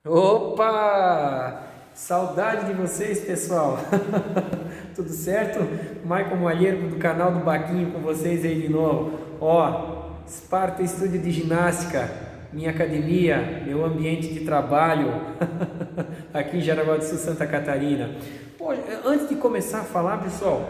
Opa! Saudade de vocês, pessoal. Tudo certo? Michael Malheiro do canal do Baquinho com vocês aí de novo. Sparta Estúdio de Ginástica, minha academia, meu ambiente de trabalho aqui em Jaraguá do Sul, Santa Catarina. Pô, antes de começar a falar, pessoal,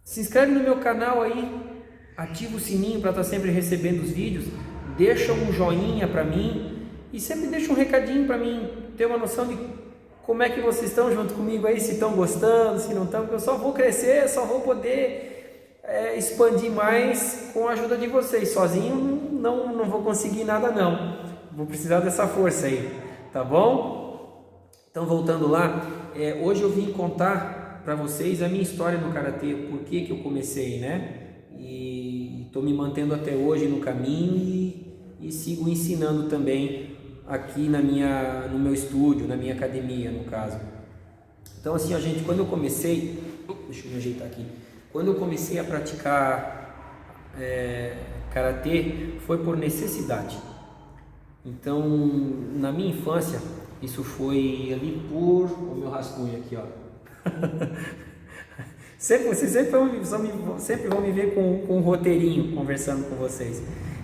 se inscreve no meu canal aí, ativa o sininho para estar sempre recebendo os vídeos, deixa um joinha para mim. E sempre deixa um recadinho para mim ter uma noção de como é que vocês estão junto comigo aí, se estão gostando, se não estão, porque eu só vou crescer, só vou poder expandir mais com a ajuda de vocês. Sozinho não vou conseguir nada não, vou precisar dessa força aí, tá bom? Então voltando lá, hoje eu vim contar para vocês a minha história no Karatê, por que eu comecei, né? E estou me mantendo até hoje no caminho e sigo ensinando também aqui no meu estúdio, na minha academia, no caso. Então assim, gente, quando eu comecei, deixa eu me ajeitar aqui, quando eu comecei a praticar karatê, foi por necessidade. Então, na minha infância, isso foi ali por o meu rascunho aqui, ó. Vocês sempre vão me ver com um roteirinho conversando com vocês.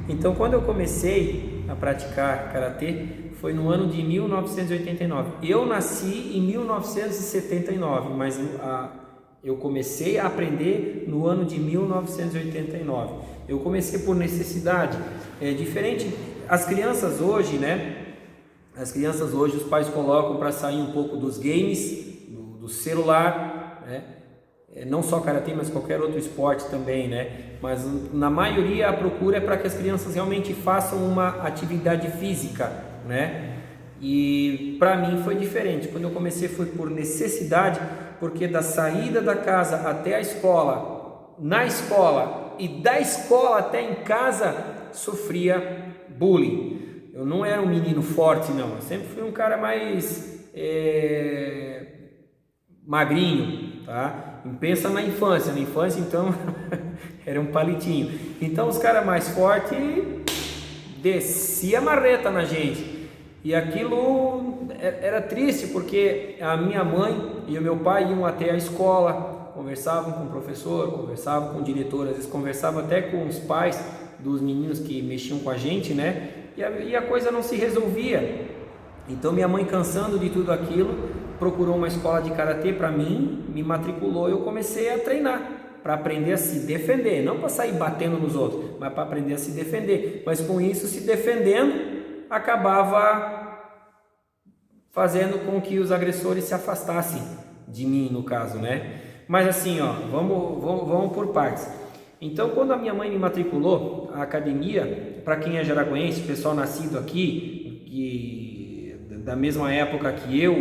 Então, quando eu comecei a praticar karatê, foi no ano de 1989. Eu nasci em 1979, mas eu comecei a aprender no ano de 1989. Eu comecei por necessidade. É diferente. As crianças hoje, né? As crianças hoje, os pais colocam para sair um pouco dos games, do celular, né? Não só karatê, mas qualquer outro esporte também, né? Mas na maioria a procura é para que as crianças realmente façam uma atividade física, né? E para mim foi diferente. Quando eu comecei foi por necessidade, porque da saída da casa até a escola, na escola e da escola até em casa sofria bullying. Eu não era um menino forte, não. Eu sempre fui um cara mais magrinho, tá? Pensa na infância então era um palitinho. Então os caras mais fortes descia a marreta na gente, e aquilo era triste, porque a minha mãe e o meu pai iam até a escola, conversavam com o professor, conversavam com o diretor, às vezes conversavam até com os pais dos meninos que mexiam com a gente, né? E a coisa não se resolvia. Então minha mãe, cansando de tudo aquilo, procurou uma escola de karatê para mim, me matriculou e eu comecei a treinar para aprender a se defender, não para sair batendo nos outros, mas para aprender a se defender. Mas com isso, se defendendo, acabava fazendo com que os agressores se afastassem de mim, no caso, né? Mas assim, ó, vamos por partes. Então, quando a minha mãe me matriculou, a academia, para quem é jaraguense, pessoal nascido aqui, da mesma época que eu,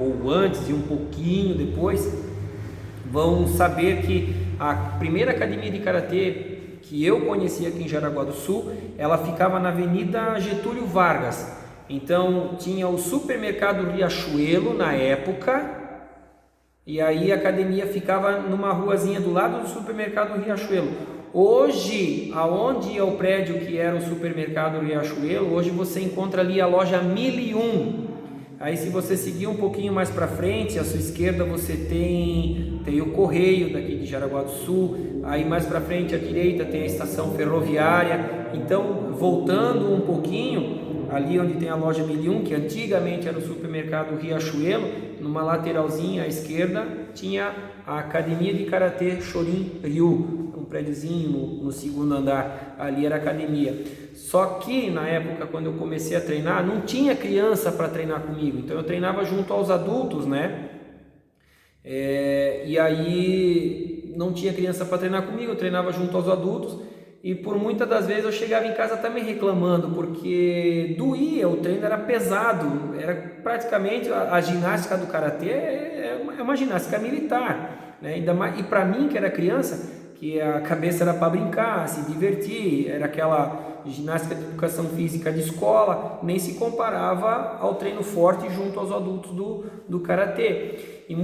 ou antes e um pouquinho depois, vão saber que a primeira academia de karatê que eu conheci aqui em Jaraguá do Sul, ela ficava na Avenida Getúlio Vargas. Então tinha o supermercado Riachuelo na época, e aí a academia ficava numa ruazinha do lado do supermercado Riachuelo. Hoje, aonde é o prédio que era o supermercado Riachuelo, hoje você encontra ali a loja 1001. Aí se você seguir um pouquinho mais para frente, à sua esquerda você tem o Correio daqui de Jaraguá do Sul. Aí mais para frente à direita tem a estação ferroviária. Então, voltando um pouquinho, ali onde tem a loja 1001, que antigamente era o supermercado Riachuelo, numa lateralzinha à esquerda tinha a academia de karatê Shorin Ryu, um prédiozinho no segundo andar, ali era a academia. Só que na época, quando eu comecei a treinar, não tinha criança para treinar comigo, então eu treinava junto aos adultos, né? E aí não tinha criança para treinar comigo, eu treinava junto aos adultos, e por muitas das vezes eu chegava em casa também reclamando, porque doía, o treino era pesado, era praticamente a ginástica do karatê é uma ginástica militar, né? Ainda mais, e para mim que era criança, que a cabeça era para brincar, se divertir, era aquela ginástica de educação física de escola, nem se comparava ao treino forte junto aos adultos do karatê. E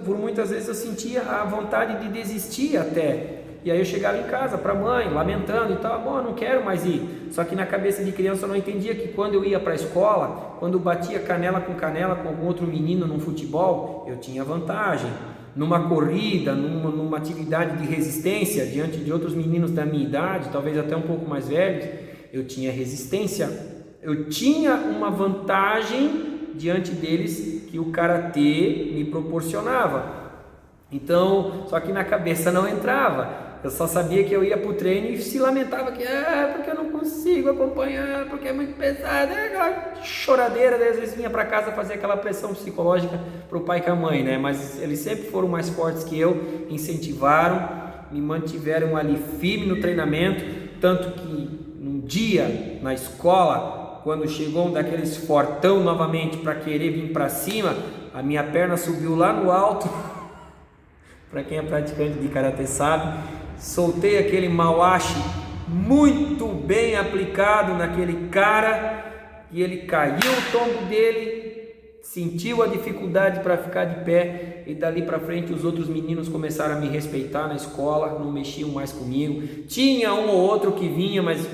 por muitas vezes eu sentia a vontade de desistir até. E aí eu chegava em casa para a mãe, lamentando e tal, bom, não quero mais ir. Só que na cabeça de criança eu não entendia que quando eu ia para a escola, quando batia canela com algum outro menino num futebol, eu tinha vantagem. Numa corrida, numa atividade de resistência, diante de outros meninos da minha idade, talvez até um pouco mais velhos, eu tinha resistência. Eu tinha uma vantagem diante deles que o karatê me proporcionava. Então, só que na cabeça não entrava. Eu só sabia que eu ia para o treino e se lamentava que porque eu não consigo acompanhar, porque é muito pesado, aquela choradeira. Daí às vezes vinha para casa fazer aquela pressão psicológica para o pai e a mãe, né? Mas eles sempre foram mais fortes que eu, incentivaram, me mantiveram ali firme no treinamento, tanto que num dia na escola, quando chegou um daqueles fortão novamente para querer vir para cima, a minha perna subiu lá no alto. Para quem é praticante de karatê sabe, soltei aquele mawashi muito bem aplicado naquele cara e ele caiu o tombo dele, sentiu a dificuldade para ficar de pé e dali para frente os outros meninos começaram a me respeitar na escola, não mexiam mais comigo. Tinha um ou outro que vinha, mas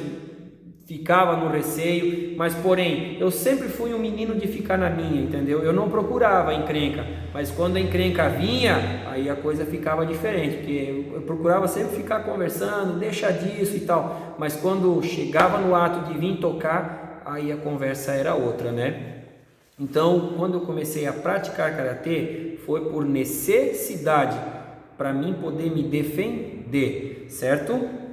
ficava no receio, mas porém, eu sempre fui um menino de ficar na minha, entendeu? Eu não procurava encrenca, mas quando a encrenca vinha, aí a coisa ficava diferente, porque eu procurava sempre ficar conversando, deixa disso e tal, mas quando chegava no ato de vir tocar, aí a conversa era outra, né? Então, quando eu comecei a praticar karatê, foi por necessidade, para mim poder me defender, certo?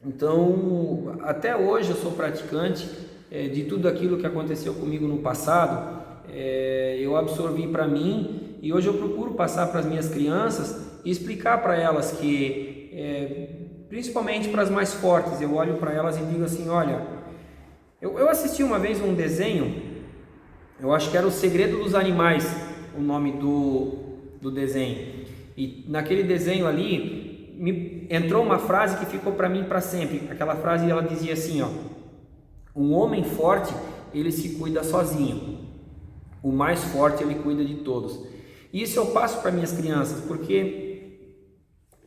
Então, até hoje eu sou praticante de tudo aquilo que aconteceu comigo no passado, eu absorvi para mim e hoje eu procuro passar para as minhas crianças e explicar para elas que, principalmente para as mais fortes, eu olho para elas e digo assim, olha, eu assisti uma vez um desenho, eu acho que era O Segredo dos Animais, o nome do desenho, e naquele desenho ali, entrou uma frase que ficou para mim para sempre. Aquela frase ela dizia assim, ó: um homem forte ele se cuida sozinho, o mais forte ele cuida de todos. E isso eu passo para minhas crianças, porque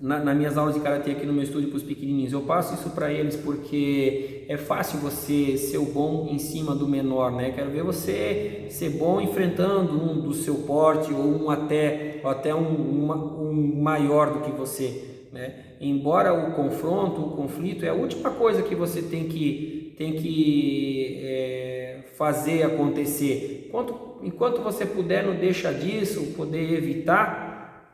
nas minhas aulas de karatê aqui no meu estúdio para os pequenininhos, eu passo isso para eles porque é fácil você ser o bom em cima do menor, né? Quero ver você ser bom enfrentando um do seu porte ou até um maior do que você. Né? Embora o confronto, o conflito é a última coisa que você tem que fazer acontecer. Enquanto você puder, não deixa disso, poder evitar,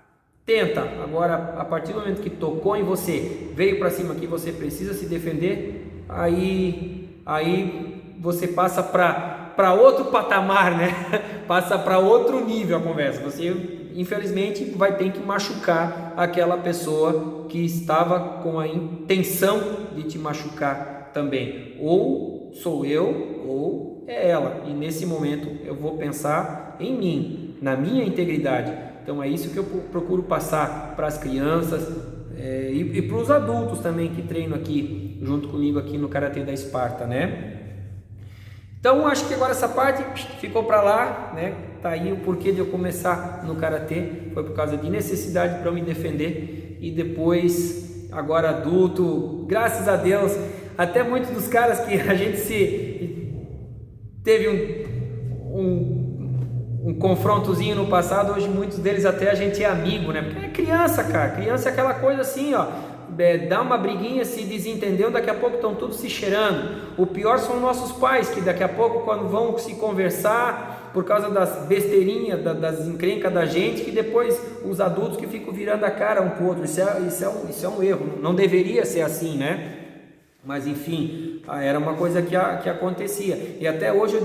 tenta. Agora, a partir do momento que tocou em você, veio para cima que você precisa se defender, aí você passa para outro patamar, né? Passa para outro nível a conversa. Você infelizmente vai ter que machucar aquela pessoa que estava com a intenção de te machucar também, ou sou eu ou é ela, e nesse momento eu vou pensar em mim, na minha integridade. Então é isso que eu procuro passar para as crianças e para os adultos também que treinam aqui junto comigo aqui no Karatê da Esparta, né? Então acho que agora essa parte ficou para lá, né? Tá aí o porquê de eu começar no karatê, foi por causa de necessidade para eu me defender e depois, agora adulto, graças a Deus, até muitos dos caras que a gente teve um confrontozinho no passado, hoje muitos deles até a gente é amigo, né? Porque é criança, cara, criança é aquela coisa assim, ó, dá uma briguinha, se desentendeu, daqui a pouco estão todos se cheirando. O pior são nossos pais, que daqui a pouco quando vão se conversar, por causa das besteirinhas, das encrencas da gente, que depois os adultos que ficam virando a cara um pro outro. Isso é um erro, não deveria ser assim, né? Mas enfim, era uma coisa que acontecia. E até hoje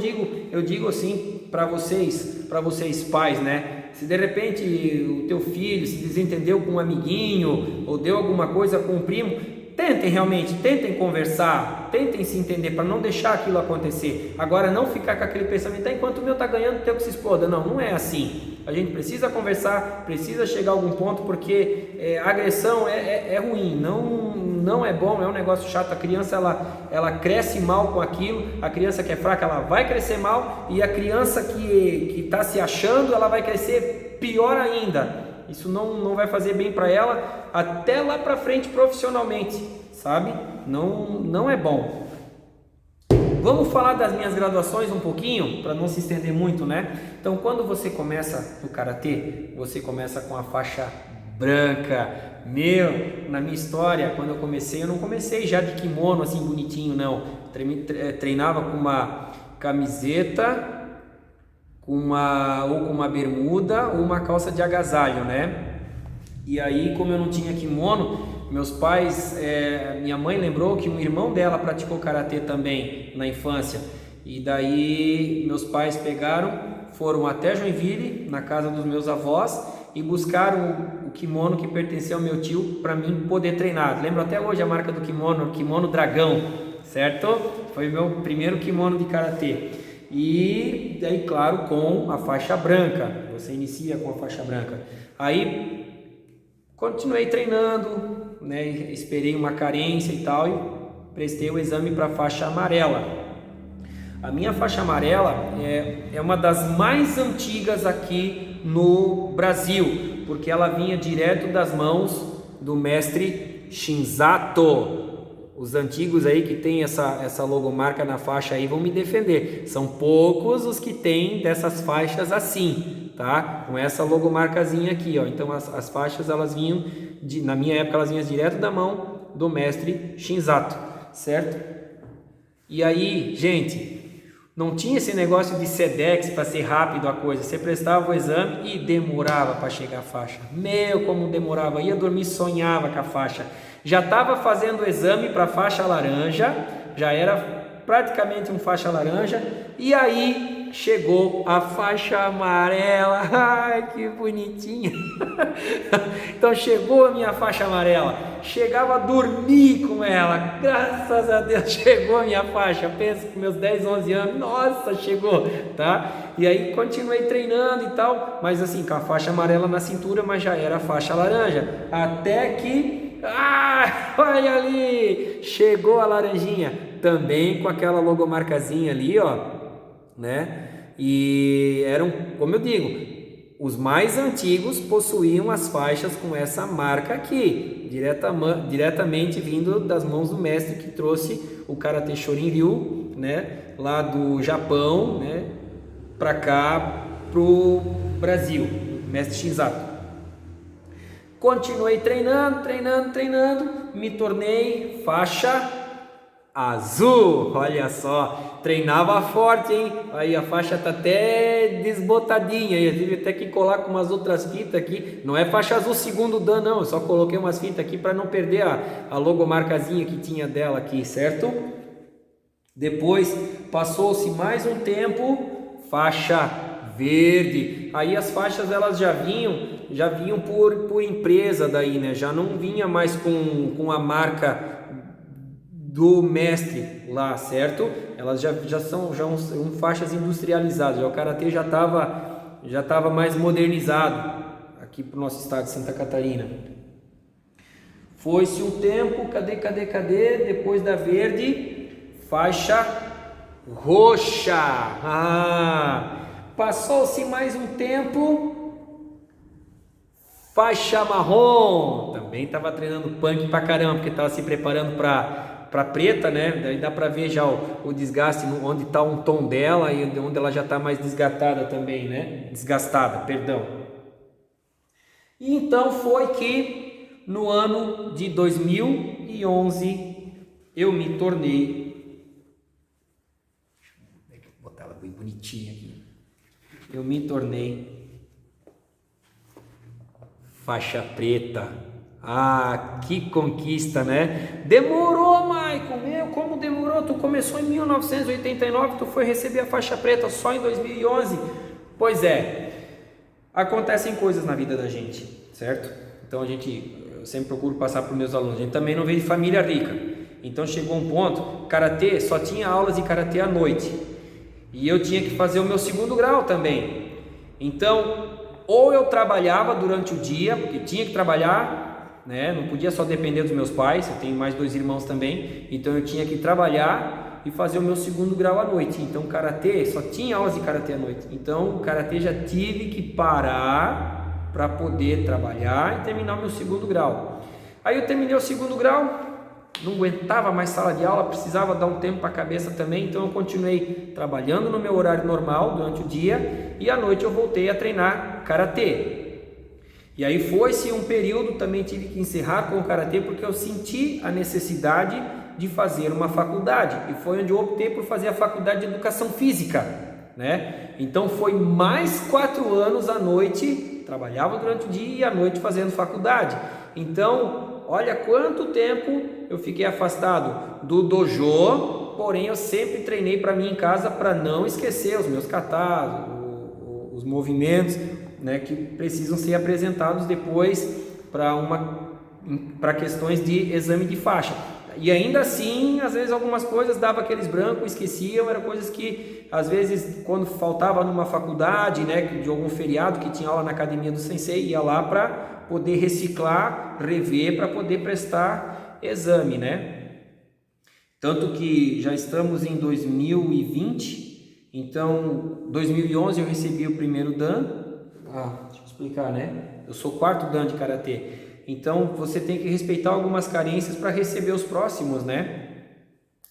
eu digo assim para vocês pais, né? Se de repente o teu filho se desentendeu com um amiguinho ou deu alguma coisa com um primo, tentem conversar, tentem se entender para não deixar aquilo acontecer. Agora não ficar com aquele pensamento, enquanto o meu está ganhando, o teu que se exploda. Não é assim. A gente precisa conversar, precisa chegar a algum ponto, porque a agressão é ruim, não é bom, é um negócio chato. A criança ela cresce mal com aquilo, a criança que é fraca ela vai crescer mal, e a criança que está se achando, ela vai crescer pior ainda. Isso não vai fazer bem para ela até lá para frente profissionalmente, sabe? Não é bom. Vamos falar das minhas graduações um pouquinho, para não se estender muito, né? Então, quando você começa no Karatê, você começa com a faixa branca. Na minha história, quando eu comecei, eu não comecei já de kimono assim bonitinho, não. Treinava com uma camiseta, com uma bermuda ou uma calça de agasalho, né? E aí, como eu não tinha kimono, meus pais, minha mãe lembrou que um irmão dela praticou karatê também na infância. E daí meus pais foram até Joinville, na casa dos meus avós, e buscaram o kimono que pertencia ao meu tio para mim poder treinar. Lembro até hoje a marca do kimono Dragão, certo? Foi o meu primeiro kimono de karatê. E daí, claro, com a faixa branca. Você inicia com a faixa branca. Aí continuei treinando, né? Esperei uma carência e tal e prestei o exame para a faixa amarela. A minha faixa amarela é uma das mais antigas aqui no Brasil, porque ela vinha direto das mãos do mestre Shinzato. Os antigos aí que tem essa logomarca na faixa aí vão me defender. São poucos os que tem dessas faixas assim, tá? Com essa logomarcazinha aqui, ó. Então as faixas elas vinham, na minha época elas vinham direto da mão do mestre Shinzato, certo? E aí, gente, não tinha esse negócio de Sedex para ser rápido a coisa. Você prestava o exame e demorava para chegar a faixa. Como demorava. Ia dormir, sonhava com a faixa. Já estava fazendo o exame para a faixa laranja. Já era praticamente um faixa laranja. E aí chegou a faixa amarela. Ai, que bonitinha. Então chegou a minha faixa amarela. Chegava a dormir com ela. Graças a Deus chegou a minha faixa. Penso com meus 10, 11 anos. Nossa, chegou, tá? E aí continuei treinando e tal. Mas assim, com a faixa amarela na cintura, mas já era a faixa laranja. Até que... olha ali! Chegou a laranjinha. Também com aquela logomarcazinha ali, ó, né? E eram, como eu digo, os mais antigos possuíam as faixas com essa marca aqui, diretamente vindo das mãos do mestre que trouxe o Karatê Shorin-ryu, né? Lá do Japão, né? Para cá, pro Brasil, mestre Shinzato. Continuei treinando, me tornei faixa azul, olha só, treinava forte, hein? Aí a faixa tá até desbotadinha, eu tive até que colar com umas outras fitas aqui, não é faixa azul segundo dan não, eu só coloquei umas fitas aqui para não perder a logomarcazinha que tinha dela aqui, certo? Depois passou-se mais um tempo, faixa verde, aí as faixas elas já vinham por empresa daí, né? Já não vinha mais com a marca do mestre lá, certo? Elas já são faixas industrializadas, já o Karatê já estava mais modernizado aqui para o nosso estado de Santa Catarina. Foi-se um tempo, cadê? Depois da verde, faixa roxa. Passou-se mais um tempo, faixa marrom. Também estava treinando punk pra caramba, porque estava se preparando para preta, né? Daí dá para ver já o desgaste, onde está um tom dela e onde ela já está mais desgastada também, né? Perdão. E então foi que no ano de 2011 eu me tornei, vou botar ela bem bonitinha aqui. Eu me tornei faixa preta. Que conquista, né? Demorou, Maicon, como demorou? Tu começou em 1989, tu foi receber a faixa preta só em 2011. Pois é, acontecem coisas na vida da gente, certo? Então eu sempre procuro passar para os meus alunos. A gente também não veio de família rica. Então chegou um ponto, karatê, só tinha aulas de karatê à noite. E eu tinha que fazer o meu segundo grau também. Então, ou eu trabalhava durante o dia, porque tinha que trabalhar, né? Não podia só depender dos meus pais, eu tenho mais 2 irmãos também, então eu tinha que trabalhar e fazer o meu segundo grau à noite. Então karatê, só tinha aulas de karatê à noite, então o karatê já tive que parar para poder trabalhar e terminar o meu segundo grau. Aí eu terminei o segundo grau, não aguentava mais sala de aula, precisava dar um tempo para a cabeça também, então eu continuei trabalhando no meu horário normal durante o dia e à noite eu voltei a treinar karatê. E aí foi-se um período, também tive que encerrar com o karatê porque eu senti a necessidade de fazer uma faculdade e foi onde eu optei por fazer a faculdade de educação física, né? Então foi mais 4 anos à noite, trabalhava durante o dia e à noite fazendo faculdade. Então, olha quanto tempo eu fiquei afastado do dojo, porém eu sempre treinei para mim em casa para não esquecer os meus katas, os movimentos, né, que precisam ser apresentados depois para questões de exame de faixa. E ainda assim, às vezes algumas coisas dava aqueles brancos, esqueciam, eram coisas que às vezes quando faltava numa faculdade, né, de algum feriado que tinha aula na academia do sensei, ia lá para poder reciclar, rever, para poder prestar exame, né? Tanto que já estamos em 2020, então 2011 eu recebi o primeiro Dan. Deixa eu explicar, né? Eu sou 4º Dan de karatê. Então você tem que respeitar algumas carências para receber os próximos, né?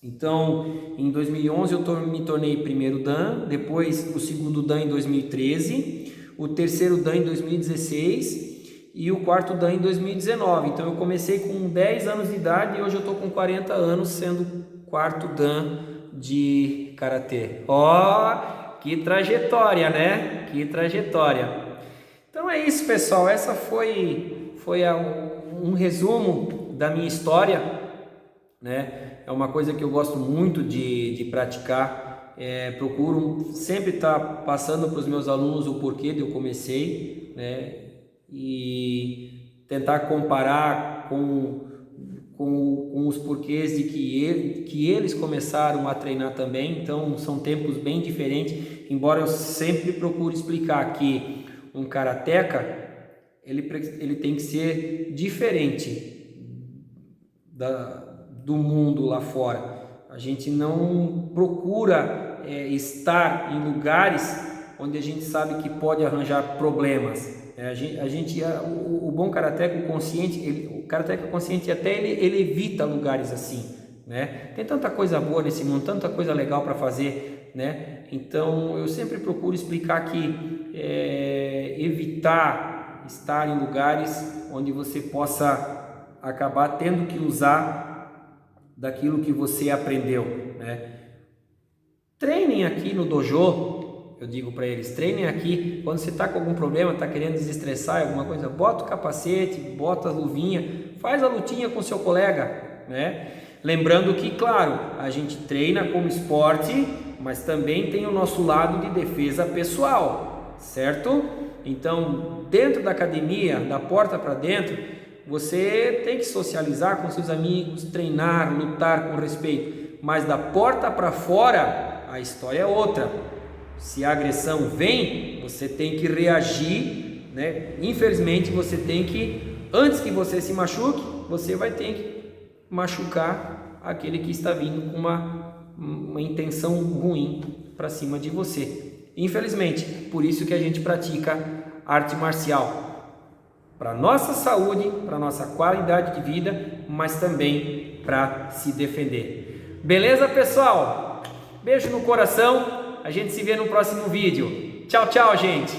Então em 2011 eu me tornei 1º Dan, depois o 2º Dan em 2013, o 3º Dan em 2016 e o 4º Dan em 2019. Então eu comecei com 10 anos de idade e hoje eu estou com 40 anos sendo 4º Dan de karatê. Que trajetória, né? Que trajetória. Então é isso, pessoal, essa foi um resumo da minha história, né? É uma coisa que eu gosto muito de praticar, procuro sempre estar passando para os meus alunos o porquê de eu comecei, né? E tentar comparar com os porquês de que eles começaram a treinar também. Então são tempos bem diferentes, embora eu sempre procure explicar que um karateca, ele tem que ser diferente do mundo lá fora. A gente não procura estar em lugares onde a gente sabe que pode arranjar problemas. O bom karateca, o karateca consciente até ele evita lugares assim, né? Tem tanta coisa boa nesse mundo, tanta coisa legal para fazer, né? Então eu sempre procuro explicar que evitar estar em lugares onde você possa acabar tendo que usar daquilo que você aprendeu, né? Treinem aqui no dojo, eu digo para eles, treinem aqui. Quando você está com algum problema, está querendo desestressar alguma coisa, bota o capacete, bota a luvinha, faz a lutinha com seu colega, né? Lembrando que, claro, a gente treina como esporte, mas também tem o nosso lado de defesa pessoal, certo? Então, dentro da academia, da porta para dentro, você tem que socializar com seus amigos, treinar, lutar com respeito, mas da porta para fora, a história é outra. Se a agressão vem, você tem que reagir, né? Infelizmente, você tem que, antes que você se machuque, você vai ter que machucar aquele que está vindo com uma intenção ruim para cima de você. Infelizmente, por isso que a gente pratica arte marcial, para nossa saúde, para nossa qualidade de vida, mas também para se defender. Beleza, pessoal? Beijo no coração, a gente se vê no próximo vídeo. Tchau, tchau, gente!